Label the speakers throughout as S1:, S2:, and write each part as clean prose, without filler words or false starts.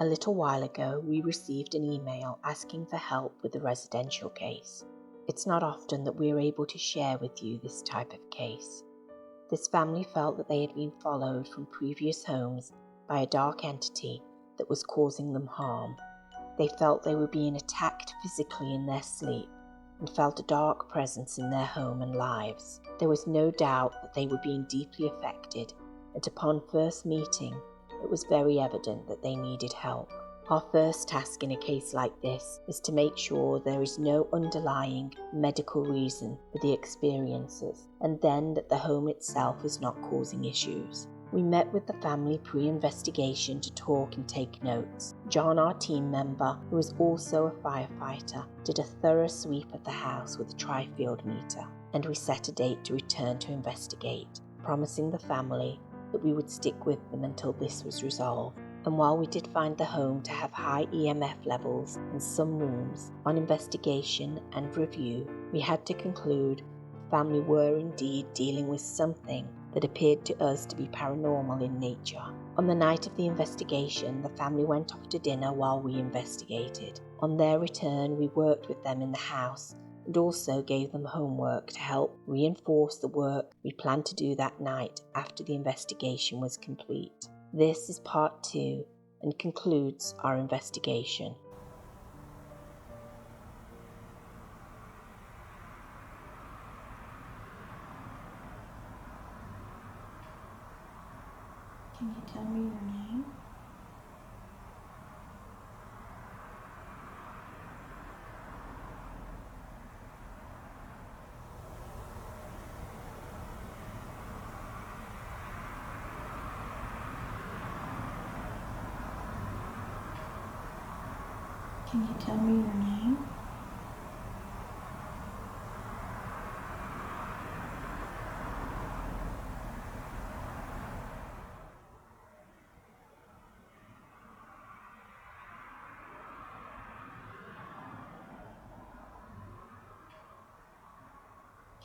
S1: A little while ago, we received an email asking for help with a residential case. It's not often that we are able to share with you this type of case. This family felt that they had been followed from previous homes by a dark entity that was causing them harm. They felt they were being attacked physically in their sleep and felt a dark presence in their home and lives. There was no doubt that they were being deeply affected, and upon first meeting, it was very evident that they needed help. Our first task in a case like this is to make sure there is no underlying medical reason for the experiences, and then that the home itself is not causing issues. We met with the family pre-investigation to talk and take notes. John, our team member, who is also a firefighter, did a thorough sweep of the house with a tri-field meter, and we set a date to return to investigate, promising the family that we would stick with them until this was resolved. And while we did find the home to have high EMF levels in some rooms, on investigation and review, we had to conclude the family were indeed dealing with something that appeared to us to be paranormal in nature. On the night of the investigation, the family went off to dinner while we investigated. On their return, we worked with them in the house and also gave them homework to help reinforce the work we planned to do that night after the investigation was complete. This is part 2 and concludes our investigation.
S2: Can you tell me your name? Can you tell me your name?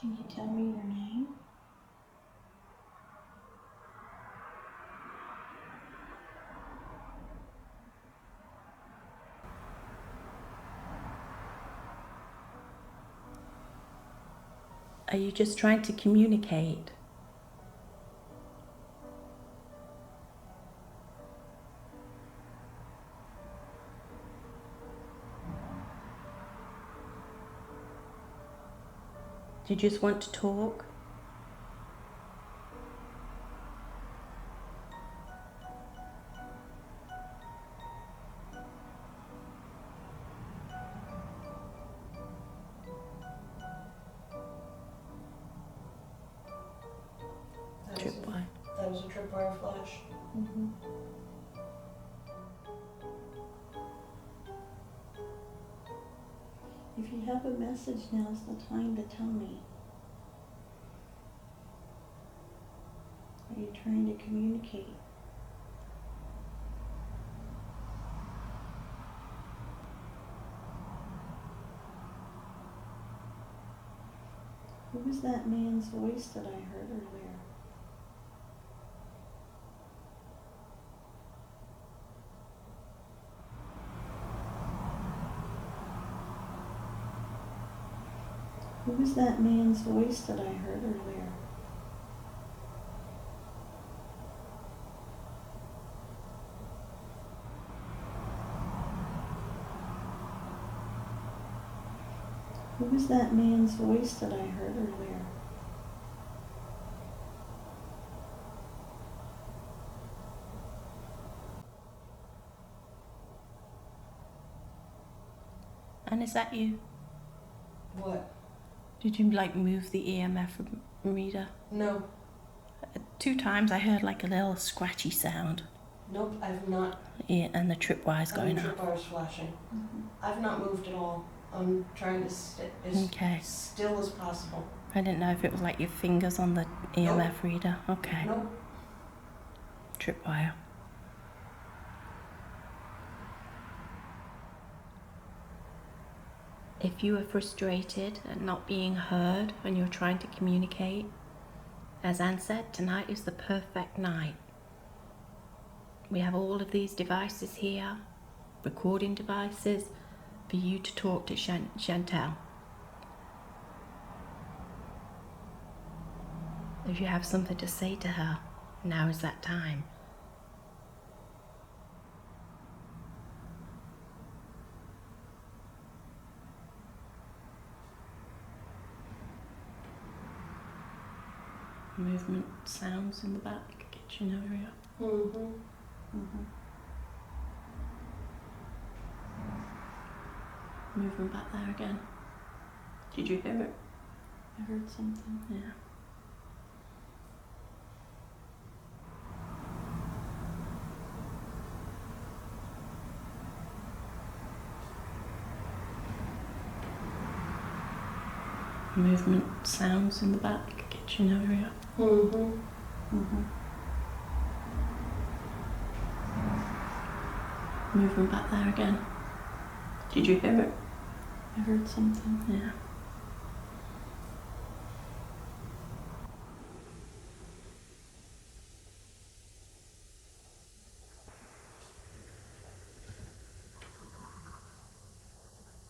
S2: Can you tell me your name?
S3: Are you just trying to communicate? Do you just want to talk? Tripwire.
S4: That was a tripwire flash.
S2: Mm-hmm. If you have a message, now's the time to tell me. Are you trying to communicate? Who was that man's voice that I heard earlier? Who was that man's voice that I heard earlier? Who was that man's voice that I heard earlier?
S3: And is that you?
S4: What?
S3: Did you move the EMF reader?
S4: No.
S3: 2 times I heard like a little scratchy sound.
S4: Nope, I've not.
S3: Yeah, and the tripwire's going
S4: The
S3: off.
S4: tripwire's flashing.
S2: Mm-hmm.
S4: I've not moved at all. I'm trying to stay as still as possible.
S3: I didn't know if it was like your fingers on the EMF reader. Okay.
S4: Nope.
S3: Tripwire. If you are frustrated at not being heard when you're trying to communicate, as Anne said, tonight is the perfect night. We have all of these devices here, recording devices, for you to talk to Chantal. If you have something to say to her, now is that time. Movement sounds in the back kitchen area. Movement back there again. Did you hear it?
S2: I heard something.
S3: Yeah. Movement sounds in the back kitchen area. Movement back there again. Did you hear it?
S2: I heard something.
S3: Yeah.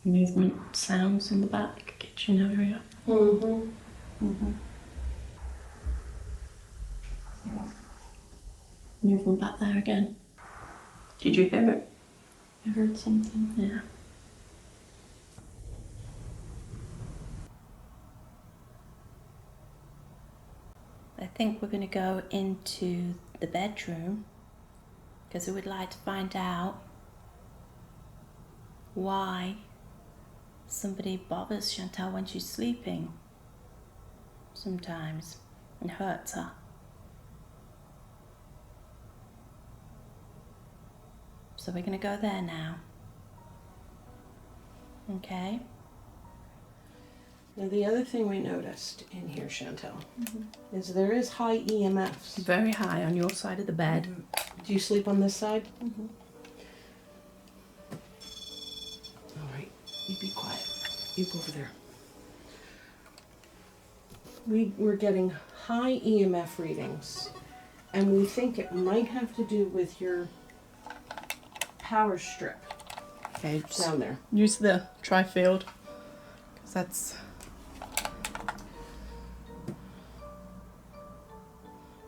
S3: Movement sounds in the back kitchen area. Movement back there again. Did you hear it?
S2: I heard something.
S3: Yeah. I think we're going to go into the bedroom because we would like to find out why somebody bothers Chantal when she's sleeping sometimes and hurts her. So we're going to go there now. Okay?
S4: Now the other thing we noticed in here, Chantal, is there is high EMFs.
S3: Very high on your side of the bed.
S4: Do you sleep on this side? All right, you be quiet. You go over there. We're getting high EMF readings, and we think it might have to do with your power strip
S3: Okay,
S4: down there.
S3: use the tri-field because that's...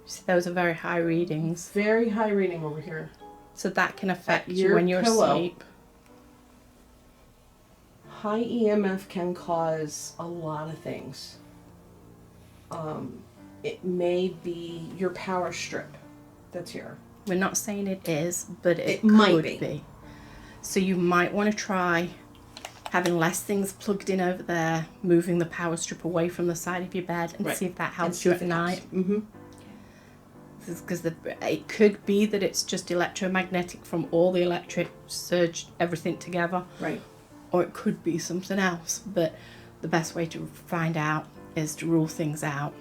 S3: See, those are very high readings.
S4: Very high reading over here.
S3: So that can affect you
S4: Your
S3: when you're
S4: pillow.
S3: asleep.
S4: High EMF can cause a lot of things. It may be your power strip that's here.
S3: We're not saying it is, but it
S4: might
S3: could
S4: be.
S3: So you might want to try having less things plugged in over there, moving the power strip away from the side of your bed and
S4: Right.
S3: see if that
S4: And
S3: helps
S4: see
S3: you
S4: if
S3: at
S4: it helps.
S3: night. Because it could be that it's just electromagnetic from all the electric surge, everything together.
S4: Right.
S3: Or it could be something else. But the best way to find out is to rule things out,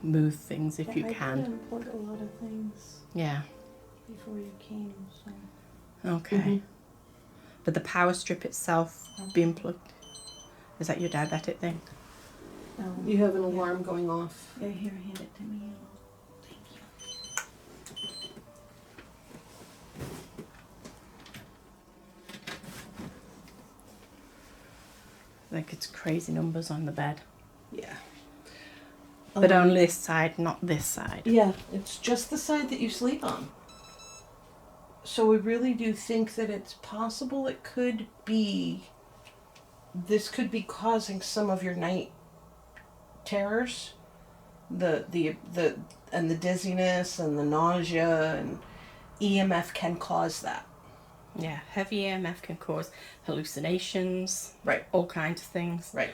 S3: move things if you
S2: I
S3: can.
S2: did unplug a lot of things
S3: Yeah.
S2: before you came, so.
S3: Okay. But the power strip itself being plugged, is that your diabetic thing?
S4: You have an alarm going off.
S2: Yeah, here, hand it to me.
S3: Thank you. Like it's crazy numbers on the bed.
S4: Yeah.
S3: But on this side, not this side.
S4: Yeah, it's just the side that you sleep on. So we really do think that it's possible it could be, this could be causing some of your night terrors. The dizziness and the nausea and EMF can cause that.
S3: Yeah, heavy EMF can cause hallucinations.
S4: Right.
S3: All kinds of things.
S4: Right.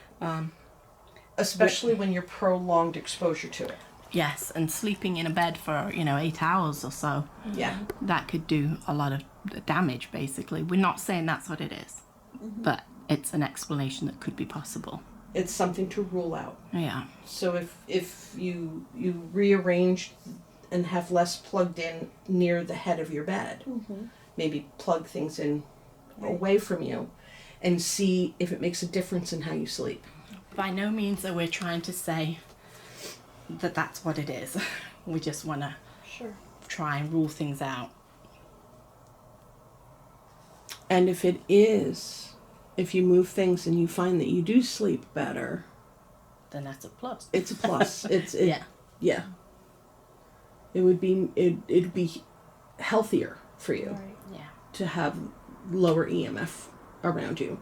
S4: Especially when you're prolonged exposure to it.
S3: Yes, and sleeping in a bed for, 8 hours or so.
S4: Yeah.
S3: That could do a lot of damage, basically. We're not saying that's what it is, but it's an explanation that could be possible.
S4: It's something to rule out.
S3: Yeah.
S4: So if you rearrange and have less plugged in near the head of your bed, maybe plug things in away from you and see if it makes a difference in how you sleep.
S3: By no means are we trying to say that that's what it is. We just want to
S2: Sure.
S3: try and rule things out.
S4: And if it is, if you move things and you find that you do sleep better,
S3: then that's a plus.
S4: it's a plus.
S3: Yeah.
S4: Yeah. It'd be healthier for you
S2: Right.
S3: Yeah.
S4: to have lower EMF around you.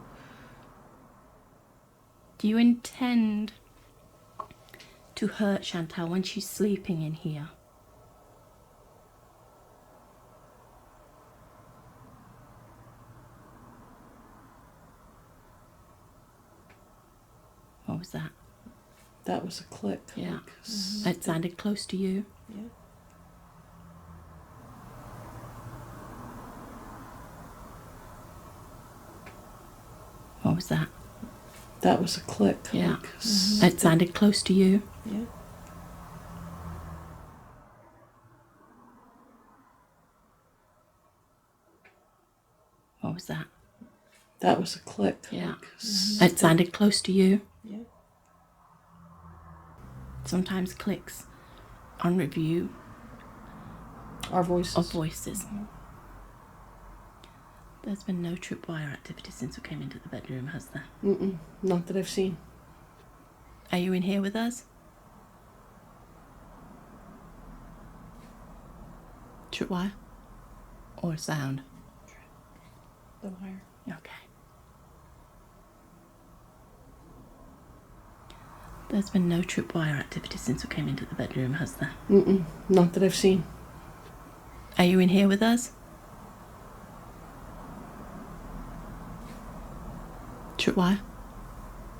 S3: Do you intend to hurt Chantal when she's sleeping in here? What was that?
S4: That was a click.
S3: Yeah.
S4: Like,
S3: It sounded close to you.
S4: yeah.
S3: What was that?
S4: That was a click.
S3: Yeah.
S4: Like,
S3: It sounded close to you.
S4: yeah.
S3: What was that?
S4: That was a click.
S3: Yeah.
S4: Like,
S3: It sounded close to you.
S4: yeah.
S3: Sometimes clicks on review
S4: Our voices.
S3: of voices. There's been no tripwire activity since we came into the bedroom, has there?
S4: Not that I've seen.
S3: Are you in here with us? Tripwire? Or sound?
S2: The wire.
S3: Okay. There's been no tripwire activity since we came into the bedroom, has there?
S4: Not that I've seen.
S3: Are you in here with us? Tripwire?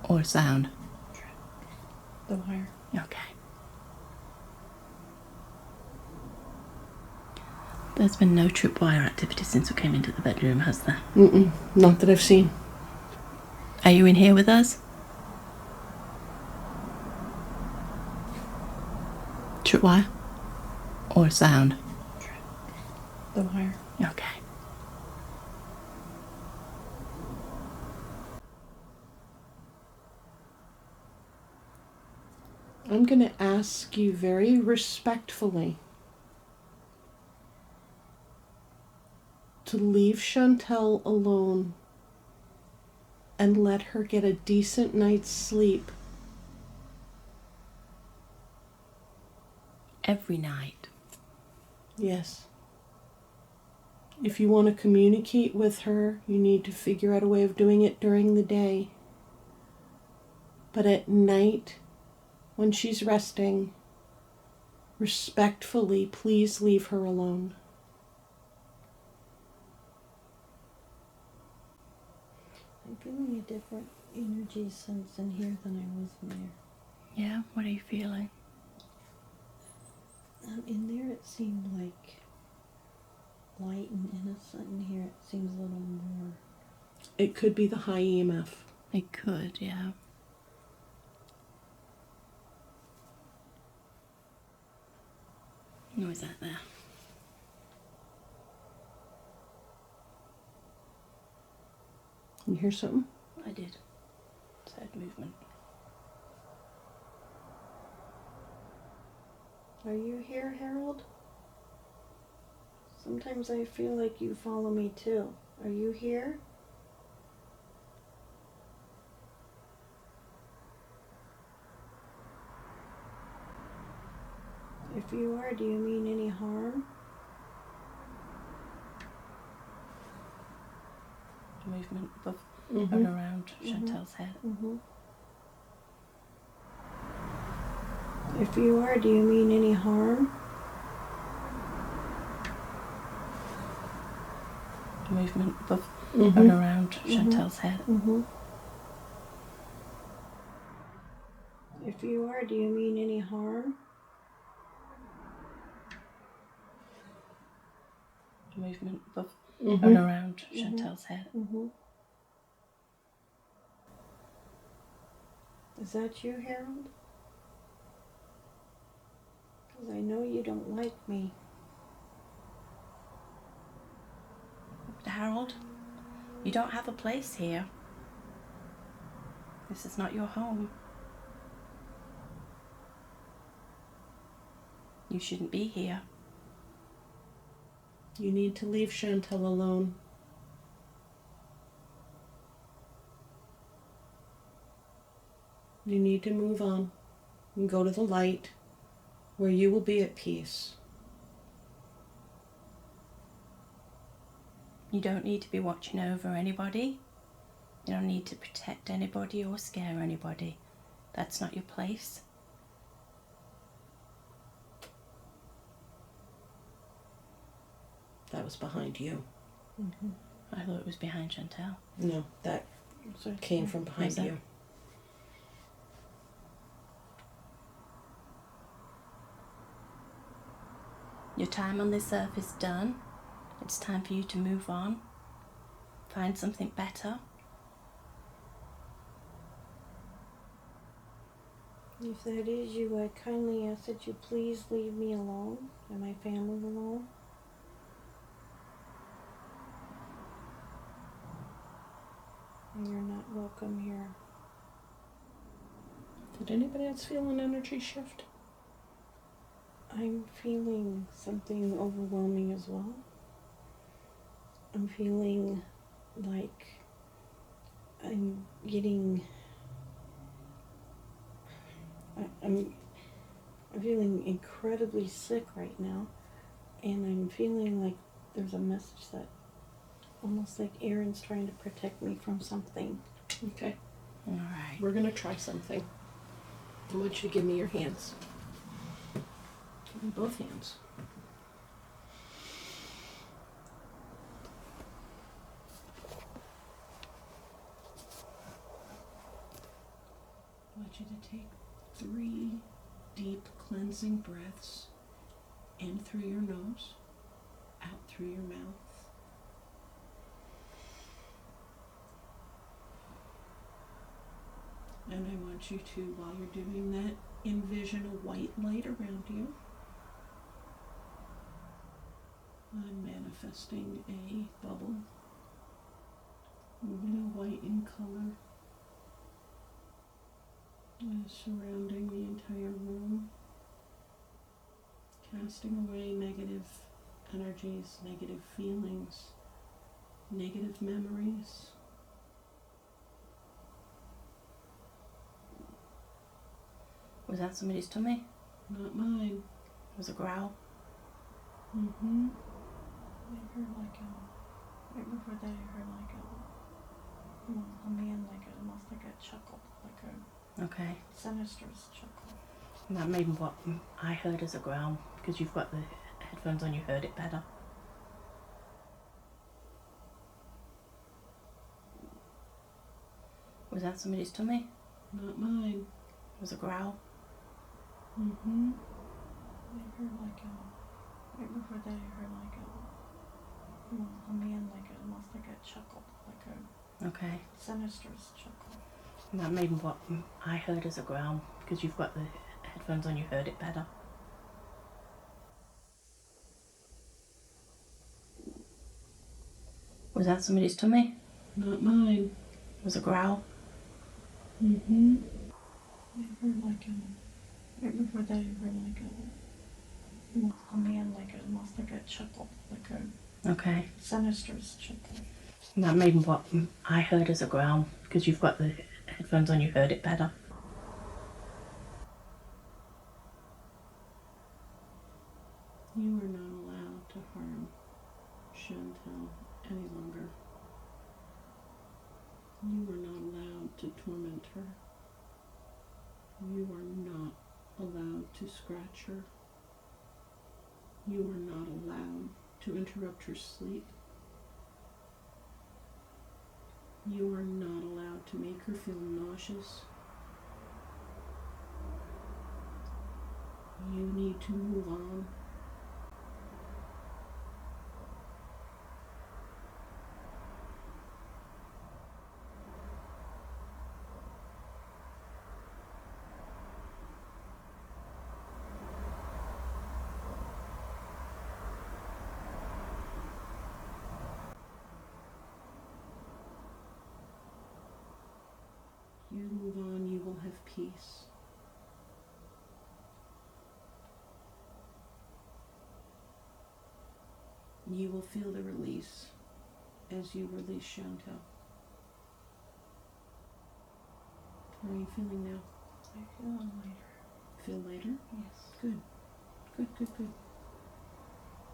S3: Or sound?
S2: The wire.
S3: Okay. There's been no tripwire activity since we came into the bedroom, has there?
S4: Not that I've seen.
S3: Are you in here with us? Tripwire? Or sound?
S2: The wire.
S3: Okay.
S4: I'm going to ask you very respectfully to leave Chantel alone and let her get a decent night's sleep.
S3: Every night.
S4: Yes. If you want to communicate with her, you need to figure out a way of doing it during the day. But at night, when she's resting, respectfully, please leave her alone.
S2: I'm feeling a different energy sense in here than I was in there.
S3: Yeah, what are you feeling?
S2: In there it seemed like light and innocent. In here it seems a little more.
S4: It could be the high EMF.
S3: It could, yeah. What was that there?
S4: You hear something?
S3: I did. Sad movement.
S2: Are you here, Harold? Sometimes I feel like you follow me too. Are you here? If you are, do you mean any harm?
S3: Movement above and around Chantel's head.
S2: If you are, do you mean any harm?
S3: Movement above and around Chantel's head.
S2: If you are, do you mean any harm?
S3: Movement above and around Chantel's head.
S2: Is that you, Harold? Because I know you don't like me.
S3: Harold, you don't have a place here. This is not your home. You shouldn't be here.
S4: You need to leave Chantel alone. You need to move on and go to the light where you will be at peace.
S3: You don't need to be watching over anybody. You don't need to protect anybody or scare anybody. That's not your place.
S4: That was behind you.
S2: Mm-hmm.
S3: I thought it was behind Chantal.
S4: No, that came from behind
S3: Was it?
S4: you.
S3: Your time on this earth is done. It's time for you to move on. Find something better.
S2: If that is you, I kindly ask that you please leave me alone and my family alone. You're not welcome here.
S4: Did anybody else feel an energy shift?
S2: I'm feeling something overwhelming as well. I'm feeling like I'm getting... I'm feeling incredibly sick right now, and I'm feeling like there's a message that almost like Aaron's trying to protect me from something.
S4: Okay,
S3: All right.
S4: we're gonna try something. I want you to give me your hands. Give me both hands. I want you to take 3 deep cleansing breaths in through your nose, out through your mouth. And I want you to, while you're doing that, envision a white light around you. I'm manifesting a bubble, white in color, surrounding the entire room, casting away negative energies, negative feelings, negative memories.
S3: Was that somebody's tummy?
S4: Not mine.
S3: It was a growl.
S4: Mm-hmm.
S2: I heard like a... Right before that I heard like a man, like almost like a chuckle, like a
S3: Okay.
S2: sinister chuckle.
S3: That may be what I heard as a growl, because you've got the headphones on, you heard it better. Was that somebody's tummy?
S4: Not mine.
S3: It was a growl.
S4: Mm-hmm.
S2: I heard like a... Right before that I heard like a man, like almost like a chuckle, like a
S3: Okay.
S2: sinister chuckle.
S3: That may be what I heard as a growl, because you've got the headphones on, you heard it better. Was that somebody's tummy?
S4: Not mine.
S3: It was a growl.
S4: Mm-hmm.
S2: I heard like a... Right before that I heard like a man, like almost like a chuckle, like a
S3: Okay.
S2: sinister chuckle.
S3: That may be what I heard as a growl, because you've got the headphones on, you heard it better.
S4: You are not allowed to harm Chantal any longer. You are not allowed to torment her. You are not allowed to scratch her. You are not allowed to interrupt her sleep. You are not allowed to make her feel nauseous. You need to move on. You move on, you will have peace. You will feel the release as you release Chantal. How are you feeling now?
S2: I feel lighter.
S3: Feel lighter?
S2: Yes.
S3: Good. Good, good, good.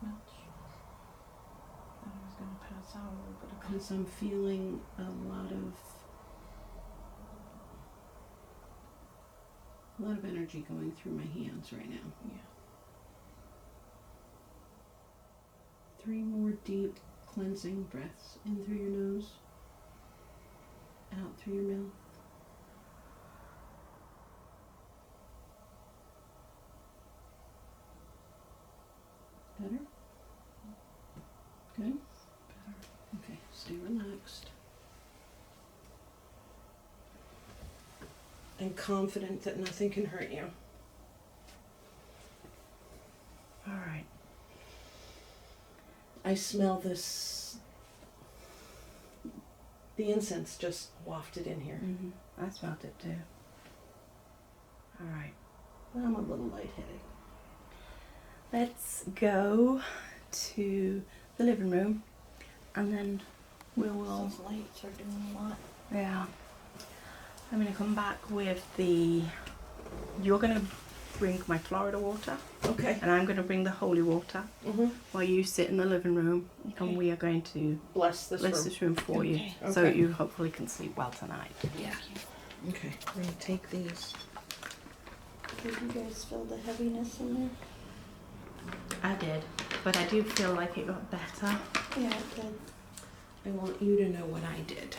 S2: Much. Thought I was gonna pass out a little bit ago.
S3: Because I'm feeling a lot of energy going through my hands right now.
S2: Yeah.
S3: 3 more deep cleansing breaths in through your nose, out through your mouth. Better? Good?
S2: Better.
S3: Okay, stay relaxed.
S4: And confident that nothing can hurt you.
S3: All right.
S4: I smell this. The incense just wafted in here.
S3: I smelled it too. All right.
S4: I'm a little lightheaded.
S3: Let's go to the living room and then we will.
S2: Those lights are doing a lot.
S3: Yeah. I'm going to come back with you're going to bring my Florida water
S4: Okay.
S3: and I'm going to bring the holy water while you sit in the living room and we are going to
S4: Bless this
S3: bless
S4: room.
S3: this room for you
S2: Okay.
S3: so
S4: Okay.
S3: you hopefully can sleep well tonight.
S2: Yeah.
S4: Okay. We're gonna take these.
S2: Did you guys feel the heaviness in there?
S3: I did, but I do feel like it got better.
S2: Yeah, it did.
S4: I want you to know what I did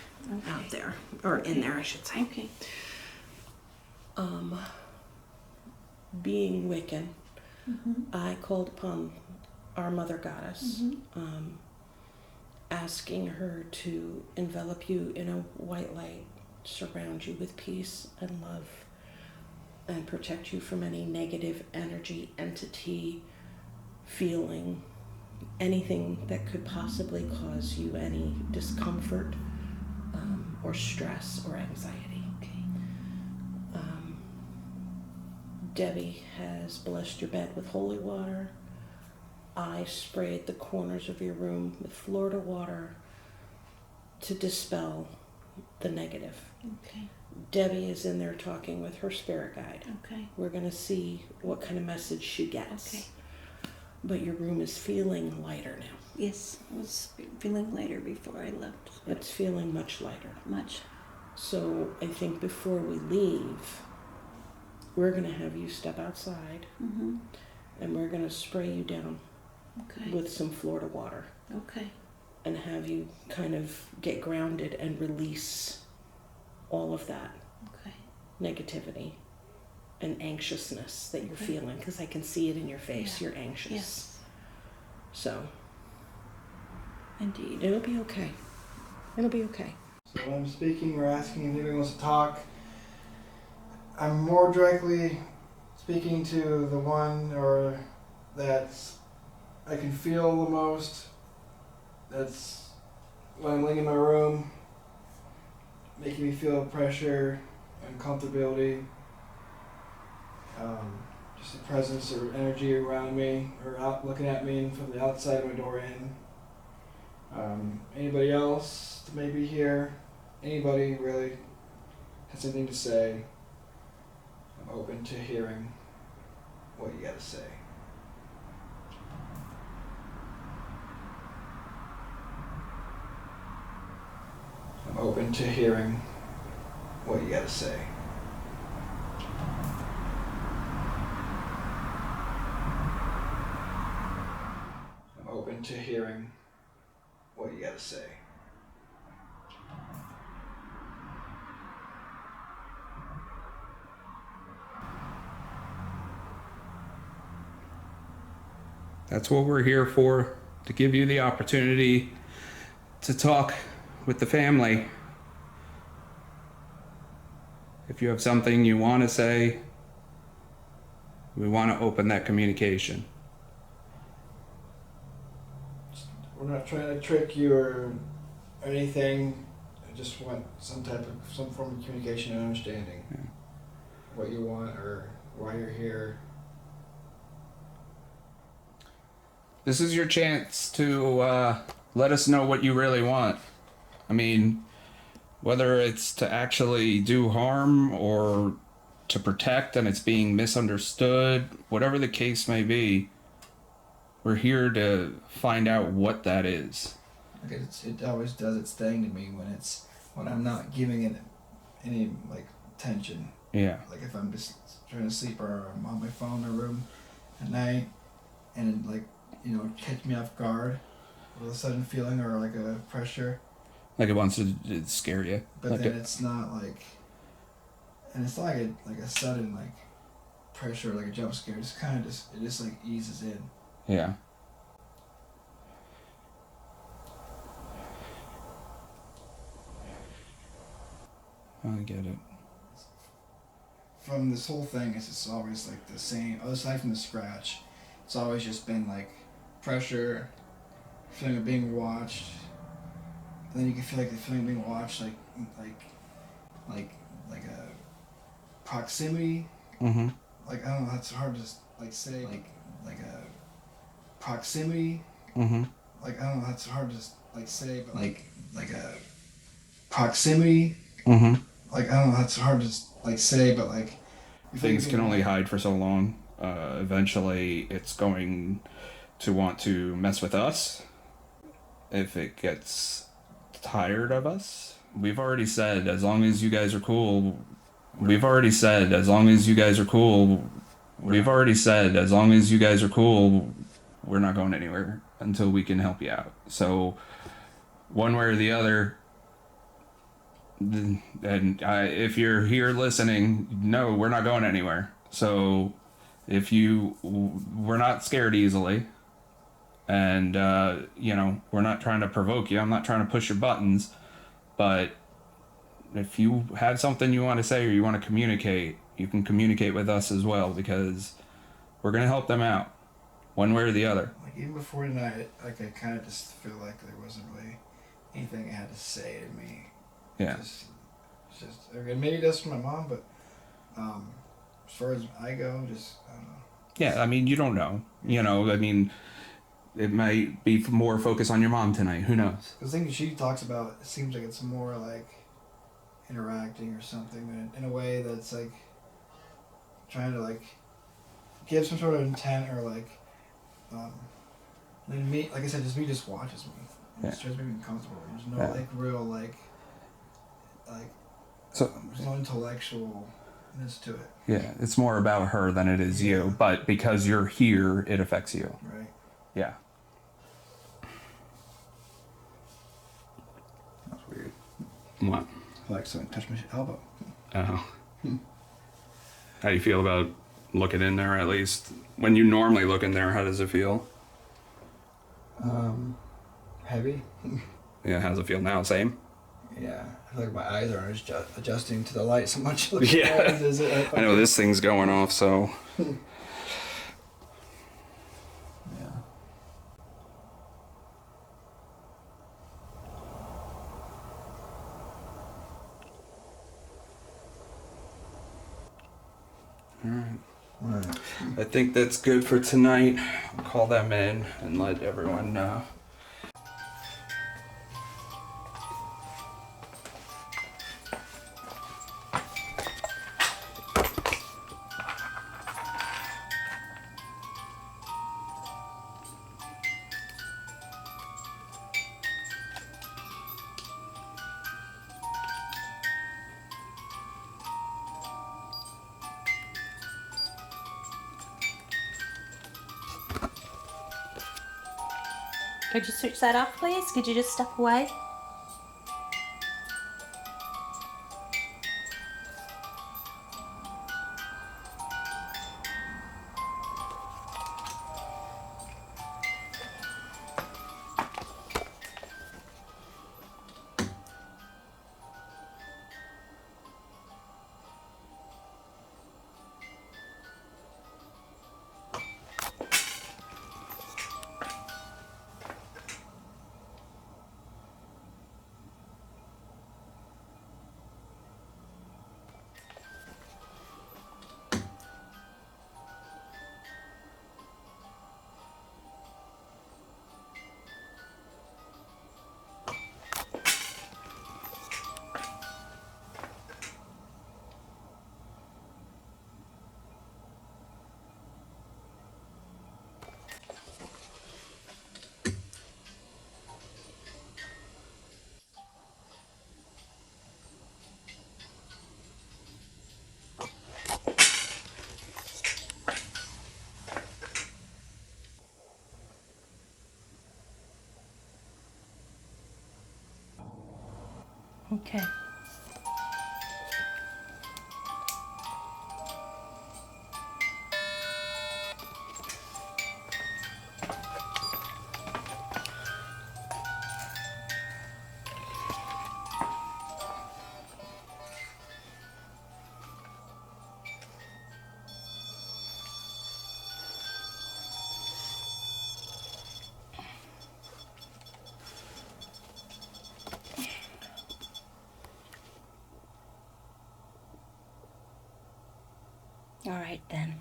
S4: out there, or in there, I should say.
S2: Okay.
S4: Being Wiccan, I called upon our Mother Goddess, asking her to envelop you in a white light, surround you with peace and love, and protect you from any negative energy, entity, feeling, anything that could possibly cause you any discomfort or stress or anxiety.
S2: Okay.
S4: Debbie has blessed your bed with holy water. I sprayed the corners of your room with Florida water to dispel the negative.
S2: Okay.
S4: Debbie is in there talking with her spirit guide.
S2: Okay.
S4: We're going to see what kind of message she gets.
S2: Okay.
S4: But your room is feeling lighter now.
S2: Yes, I was feeling lighter before I left.
S4: It's feeling much lighter.
S2: Much.
S4: So I think before we leave, we're going to have you step outside and we're going to spray you down
S2: Okay.
S4: with some Florida water
S2: Okay.
S4: and have you kind of get grounded and release all of that
S2: Okay.
S4: negativity and anxiousness that you're
S2: Okay.
S4: feeling, because I can see it in your face.
S2: Yeah.
S4: You're anxious.
S2: Yes.
S4: So
S2: Indeed.
S4: it'll be okay. It'll be okay.
S5: So when I'm speaking or asking if anybody wants to talk, I'm more directly speaking to the one or that's I can feel the most. That's when I'm laying in my room, making me feel pressure and comfortability. Just the presence or energy around me or out looking at me from the outside of my door in. Anybody else that may be here, anybody really has anything to say, I'm open to hearing what you gotta say. I'm open to hearing what you gotta say. I'm open to hearing what you gotta say.
S6: That's what we're here for, to give you the opportunity to talk with the family. If you have something you want to say, we want to open that communication.
S5: We're not trying to trick you or anything. I just want some form of communication and understanding.
S6: Yeah.
S5: What you want or why you're here.
S6: This is your chance to let us know what you really want. I mean, whether it's to actually do harm or to protect and it's being misunderstood, whatever the case may be, we're here to find out what that is.
S5: Like it always does its thing to me when I'm not giving it any like attention.
S6: Yeah.
S5: Like if I'm just trying to sleep or I'm on my phone in my room at night and it, like, you know, catch me off guard with a sudden feeling or like a pressure.
S6: Like it wants to scare you.
S5: But
S6: like
S5: then it's not like, and it's not like a sudden like pressure, like a jump scare. It's kind of it just like eases in.
S6: Yeah. I get it.
S5: From this whole thing, it's just always like the same. Aside from the scratch, it's always just been like pressure, feeling of being watched. And then you can feel like the feeling of being watched, like a proximity.
S6: Mm-hmm.
S5: Like I don't know, that's hard to like say. Like a proximity.
S6: Mm-hmm.
S5: Like I don't know, that's hard to like say, but like a proximity.
S6: Mm-hmm.
S5: Like I don't know, that's hard to like say, but like
S6: Things can only hide for so long. Eventually, it's going to want to mess with us if it gets tired of us. We've already said, as long as you guys are cool. We've already said, as long as you guys are cool. We've already said, as long as you guys are cool, we're not going anywhere until we can help you out. So, one way or the other. And if you're here listening, no, we're not going anywhere. So we're not scared easily, and you know, we're not trying to provoke you. I'm not trying to push your buttons, but if you have something you want to say or you want to communicate, you can communicate with us as well, because we're going to help them out one way or the other.
S5: Like even before tonight, like I kind of just feel like there wasn't really anything I had to say to me.
S6: Yeah.
S5: Just again, maybe that's for my mom, but as far as I go, just I don't know.
S6: Yeah, I mean, you don't know. You know, I mean, it might be more focus on your mom tonight. Who knows?
S5: The thing she talks about, it seems like it's more like interacting or something in a way that's like trying to like give some sort of intent or like then me, like I said, just watches me. It just tries to make me comfortable. There's no like real like
S6: so
S5: there's no intellectualness to it.
S6: Yeah, it's more about her than it is you, but because you're here, it affects you.
S5: Right.
S6: Yeah. That's weird. What?
S5: Like someone touched my elbow.
S6: Oh. How do you feel about looking in there, at least? When you normally look in there, how does it feel?
S5: Heavy.
S6: Yeah, how does it feel now? Same?
S5: Yeah, I feel like my eyes aren't adjusting to the light so much.
S6: Yeah. I know this thing's going off, so.
S5: Yeah.
S6: Alright. I think that's good for tonight. I'll call them in and let everyone know.
S7: Could you switch that off, please? Could you just step away?
S3: Okay. All right then.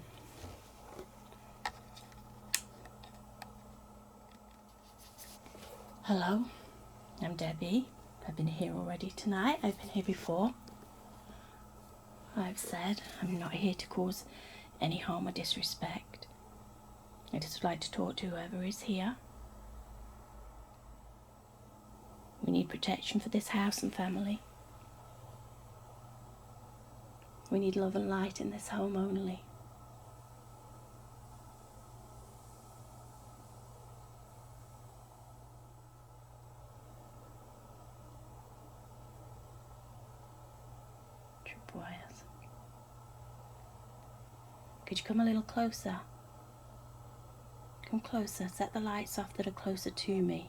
S3: Hello, I'm Debbie. I've been here already tonight. I've been here before. I've said I'm not here to cause any harm or disrespect. I just would like to talk to whoever is here. We need protection for this house and family. We need love and light in this home only. Tripwires. Could you come a little closer? Come closer. Set the lights off that are closer to me.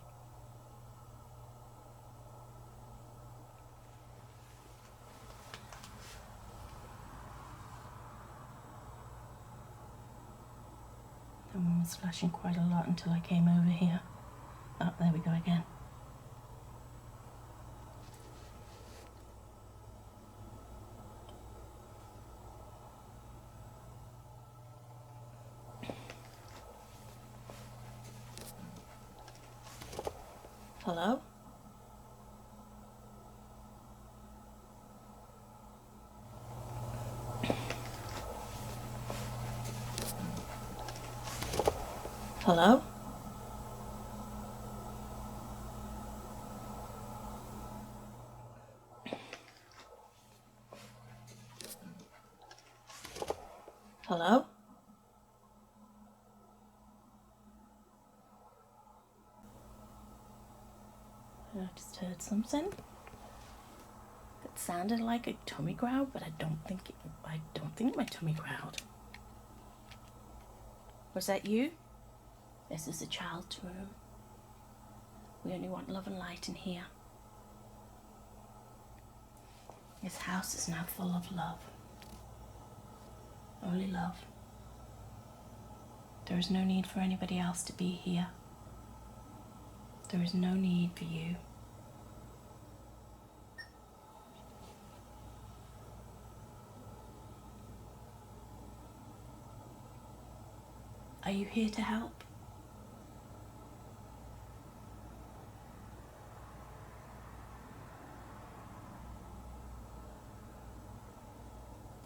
S3: The one was flashing quite a lot until I came over here. Oh, there we go again. Hello? Hello? Hello? I just heard something that sounded like a tummy growl, but I don't think my tummy growled. Was that you? This is a child's room. We only want love and light in here. This house is now full of love. Only love. There is no need for anybody else to be here. There is no need for you. Are you here to help?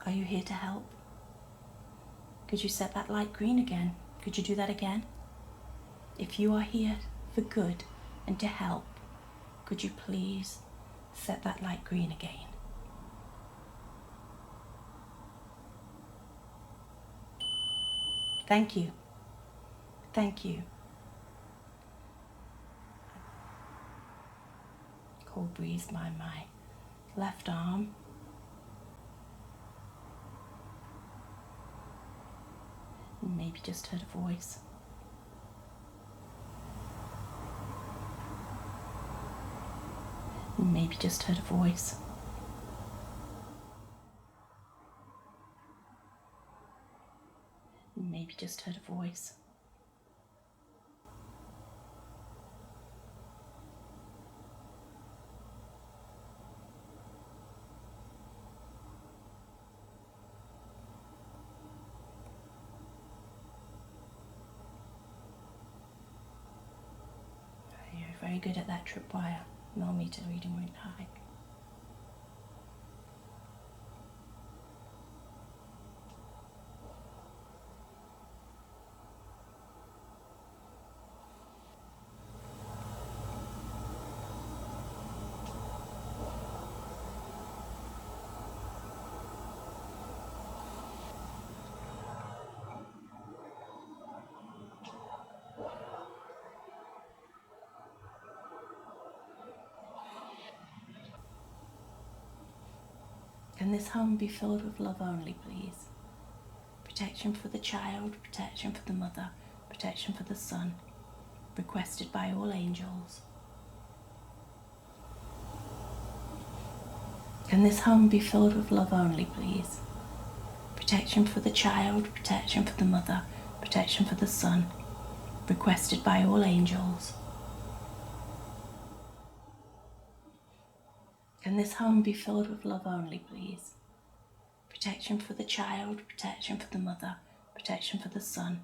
S3: Are you here to help? Could you set that light green again? Could you do that again? If you are here for good and to help, could you please set that light green again? Thank you. Thank you. Cold breeze by my left arm. Maybe just heard a voice. Maybe just heard a voice. Maybe just heard a voice. You're very good at that tripwire. Millimeter reading went high. Can this home be filled with love only, please? Protection for the child, protection for the mother, protection for the son, requested by all angels. Can this home be filled with love only, please? Protection for the child, protection for the mother, protection for the son, requested by all angels. Can this home be filled with love only, please? Protection for the child, protection for the mother, protection for the son,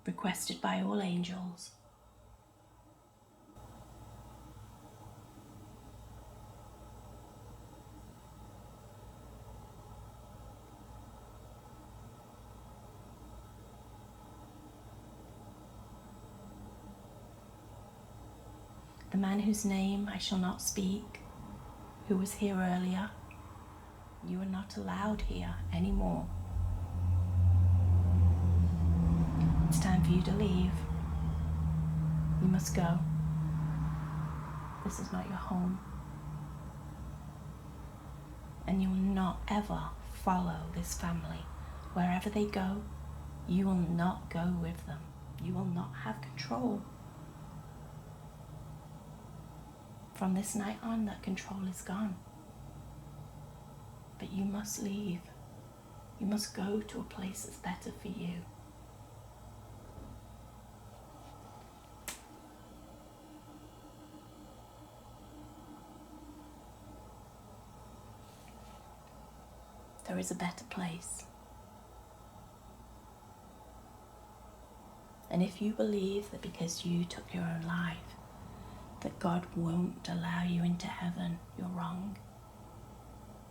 S3: requested by all angels. The man whose name I shall not speak, who was here earlier, you are not allowed here anymore. It's time for you to leave. You must go. This is not your home. And you will not ever follow this family. Wherever they go, you will not go with them. You will not have control. From this night on, that control is gone. But you must leave. You must go to a place that's better for you. There is a better place. And if you believe that because you took your own life, that God won't allow you into heaven, you're wrong.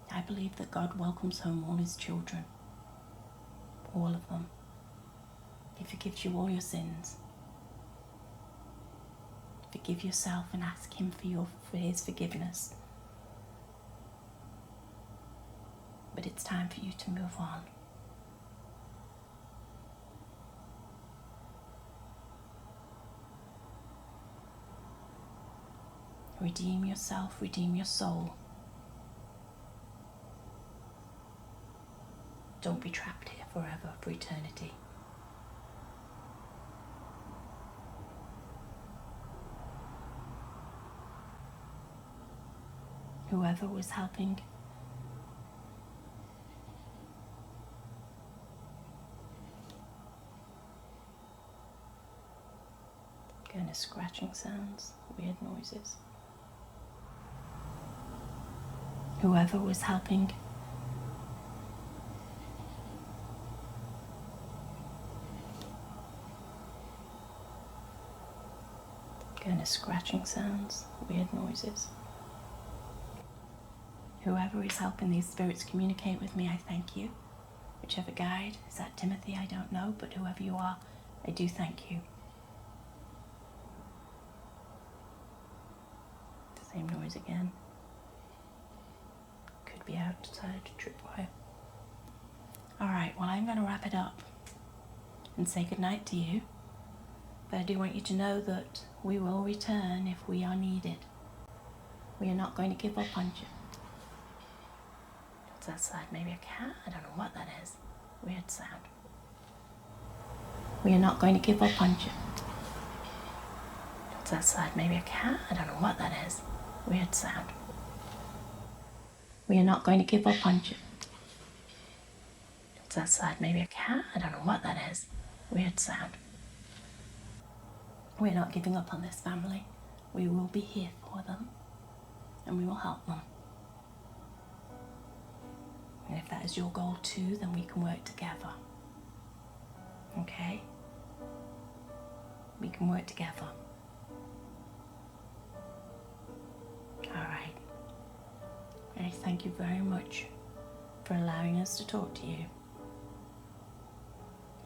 S3: I believe that God welcomes home all his children. All of them. He forgives you all your sins. Forgive yourself and ask him for his forgiveness. But it's time for you to move on. Redeem yourself, redeem your soul. Don't be trapped here forever, for eternity. Whoever was helping, kind of scratching sounds, weird noises. Whoever was helping, kind of scratching sounds, weird noises. Whoever is helping these spirits communicate with me, I thank you. Whichever guide, is that Timothy? I don't know, but whoever you are, I do thank you. Same noise again. Could be outside tripwire. Alright, well, I'm going to wrap it up and say goodnight to you. But I do want you to know that we will return if we are needed. We are not going to give up on you. What's that side? Maybe a cat? I don't know what that is. Weird sound. We are not going to give up on you. What's that side? Maybe a cat? I don't know what that is. Weird sound. We are not going to give up on you. What's that side? Maybe a cat? I don't know what that is. Weird sound. We're not giving up on this family. We will be here for them. And we will help them. And if that is your goal too, then we can work together. Okay? We can work together. Alright. I thank you very much for allowing us to talk to you.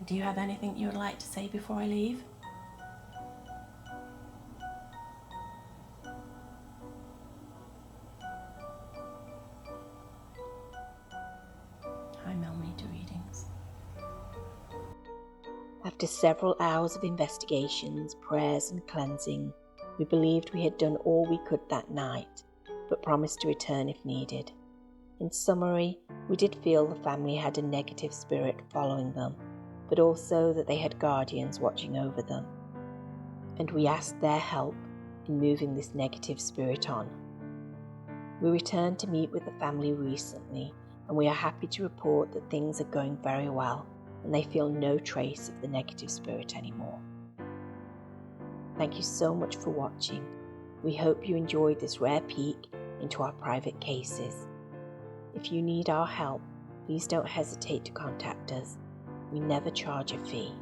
S3: Do you have anything you would like to say before I leave? Hi, Melmeter Readings.
S1: After several hours of investigations, prayers and cleansing, we believed we had done all we could that night, but promised to return if needed. In summary, We did feel the family had a negative spirit following them, but also that they had guardians watching over them. And we asked their help in moving this negative spirit on. We returned to meet with the family recently, and we are happy to report that things are going very well and they feel no trace of the negative spirit anymore. Thank you so much for watching. We hope you enjoyed this rare peek into our private cases. If you need our help, please don't hesitate to contact us. We never charge a fee.